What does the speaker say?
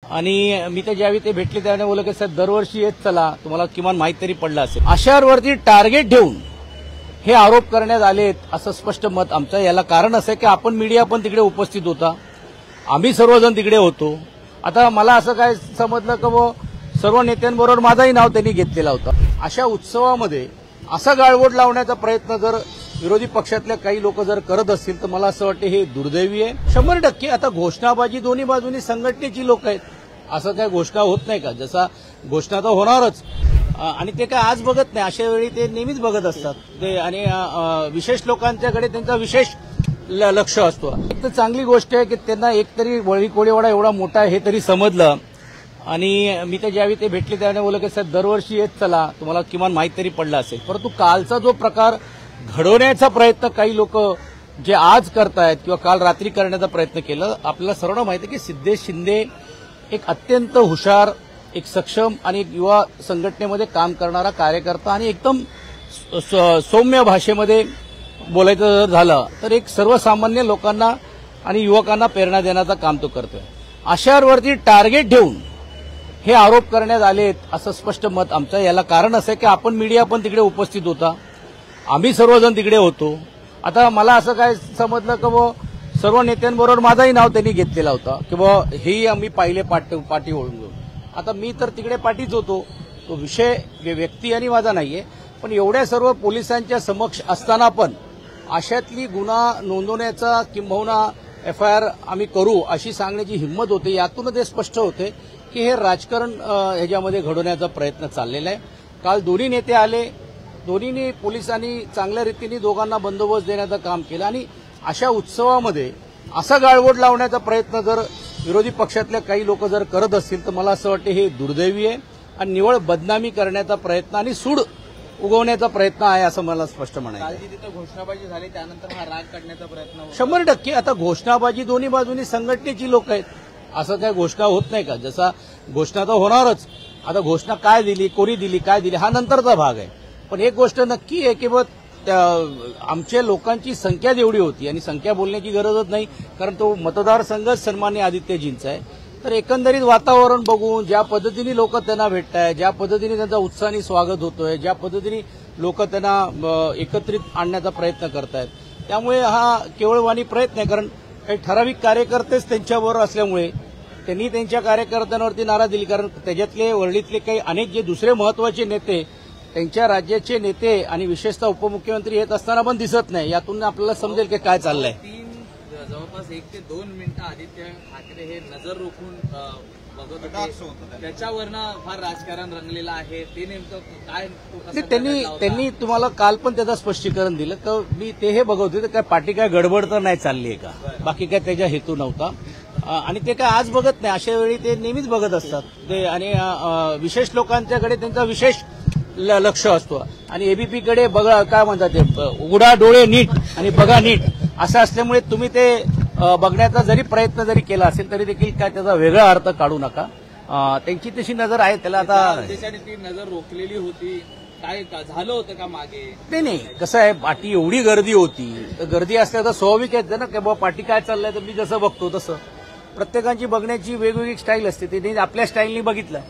आणि मी तर ज्यावेळी ते भेटले त्याने बोलले की साहेब दरवर्षी येत चला, तुम्हाला किमान माहीत तरी पडलं असेल. अशावरती टार्गेट ठेवून हे आरोप करण्यात आलेत असं स्पष्ट मत आमचं. याला कारण असं आहे की आपण मीडिया पण तिकडे उपस्थित होता, आम्ही सर्वजण तिकडे होतो. आता मला असं काय समजलं की सर्व नेत्यांबरोबर माझंही नाव त्यांनी घेतलेला होता. अशा उत्सवामध्ये असा गाळबोट लावण्याचा प्रयत्न जर विरोधी पक्षातल्या काही लोक जर करत असतील तर मला असं वाटतं हे दुर्दैवी आहे. 100% आता घोषणाबाजी दोन्ही बाजूनी संघटनेची लोक आहेत, असं काय घोषणा होत नाही का? जसा घोषणा तर होणारच, आणि ते काय आज बघत नाही, अशा वेळी ते नेहमीच बघत असतात ते. आणि विशेष लोकांच्याकडे त्यांचा विशेष लक्ष असतो. एक तर चांगली गोष्ट आहे की त्यांना एकतरी वळी कोळीवाडा एवढा मोठा आहे हे तरी समजलं. आणि मी तर ज्यावेळी ते भेटले त्याने बोलले की साहेब दरवर्षी येत चला, तुम्हाला किमान माहीत तरी पडलं असेल. परंतु कालचा जो प्रकार घडवण्याचा प्रयत्न काही लोक जे आज करतायत किंवा काल रात्री करण्याचा प्रयत्न केला, आपल्याला सर्वांना माहिती आहे की सिद्धेश शिंदे एक अत्यंत हुशार, एक सक्षम आणि एक युवा संघटनेमध्ये काम करणारा कार्यकर्ता आणि एकदम सौम्य भाषेमध्ये बोलायचं जर झालं तर एक सर्वसामान्य लोकांना आणि युवकांना प्रेरणा देण्याचं काम तो करतोय. अशावरती टार्गेट ठेवून हे आरोप करण्यात आलेत असं स्पष्ट मत आमचं. याला कारण असं आहे की आपण मीडिया पण तिकडे उपस्थित होता, आम्ही सर्वजण तिकडे होतो. आता मला असं काय समजलं की सर्व नेत्यांबरोबर माझंही नाव त्यांनी घेतलेला होता की हेही आम्ही पाहिले पाठी ओळून. आता मी तर तिकडे पाठीच होतो, तो विषय व्यक्ती आणि माझा नाहीये. पण एवढ्या सर्व पोलिसांच्या समक्ष असताना पण अशातली गुन्हा नोंदवण्याचा किंबहुना FIR आम्ही करू अशी सांगण्याची हिंमत होते. यातून ते स्पष्ट होते की हे राजकारण ह्याच्यामध्ये घडवण्याचा प्रयत्न चाललेला आहे. काल दोन्ही नेते आले, दोन्हींनी पोलिसांनी चांगल्या रीतीने दोघांना बंदोबस्त देण्याचं काम केलं. आणि अशा उत्सवामध्ये असा गाळबोट लावण्याचा प्रयत्न जर विरोधी पक्षातल्या काही लोक जर करत असतील तर मला असं वाटतं हे दुर्दैवी आहे आणि निवळ बदनामी करण्याचा प्रयत्न आणि सूड उगवण्याचा प्रयत्न आहे असं मला स्पष्ट म्हणायचं. काल जी तिथं घोषणाबाजी झाली त्यानंतर हा राग काढण्याचा प्रयत्न 100% आता घोषणाबाजी दोन्ही बाजूनी संघटनेची लोक आहेत, असं काय घोषणा होत नाही का? जसा घोषणा तर होणारच. आता घोषणा काय दिली, कोणी दिली, काय दिली हा नंतरचा भाग आहे. पण एक गोष्ट नक्की आहे की आमच्या लोकांची संख्या जेवढी होती, आणि संख्या बोलण्याची गरजच नाही कारण तो मतदारसंघच सन्मान्य आदित्यजींचा आहे. तर एकंदरीत वातावरण बघून ज्या पद्धतीने लोक त्यांना भेटतायत, ज्या पद्धतीने त्यांचा उत्साहाने स्वागत होतोय, ज्या पद्धतीने लोक त्यांना एकत्रित आणण्याचा प्रयत्न करतायत, त्यामुळे हा केवळवाणी प्रयत्न आहे. कारण काही ठराविक कार्यकर्तेच त्यांच्याबरोबर असल्यामुळे त्यांनी त्यांच्या कार्यकर्त्यांवरती नाराज दिली. कारण त्याच्यातले वरळीतले काही अनेक जे दुसरे महत्वाचे नेते, त्यांच्या राज्याचे नेते आणि विशेषतः उपमुख्यमंत्री येत असताना पण दिसत नाही. यातून आपल्याला समजेल की काय चाललंय. जवळपास 1 ते 2 मिनिटं आदित्य ठाकरे हे नजर रोखून बघत होते, त्याच्यावरनं फार राजकारण रंगलेलं आहे. ते नेमकं काय त्यांनी तुम्हाला काल पण त्याचं स्पष्टीकरण दिलं की मी ते हे बघत होते काय पार्टी काय गडबड तर नाही चालली आहे का, बाकी काय त्याचा हेतू नव्हता. आणि ते काय आज बघत नाही, अशा वेळी ते नेहमीच बघत असतात ते. आणि विशेष लोकांच्याकडे त्यांचा विशेष लक्ष असतो. आणि एबीपीकडे बघा काय म्हणतात ते, उघडा डोळे नीट आणि बघा नीट असं असल्यामुळे तुम्ही ते बघण्याचा जरी प्रयत्न जरी केला असेल तरी देखील काय त्याचा वेगळा अर्थ काढू नका. त्यांची तशी नजर आहे त्याला. आता देशाने ती नजर रोखलेली होती, काय झालं होतं का मागे? नाही कसं आहे, पाठी एवढी गर्दी होती, गर्दी असल्या तर स्वाभाविक आहे ना की बाबा पाठी काय चाललंय तर मी जसं बघतो तसं. प्रत्येकाची बघण्याची वेगवेगळी स्टाईल असते, ते आपल्या स्टाईलनी बघितलं.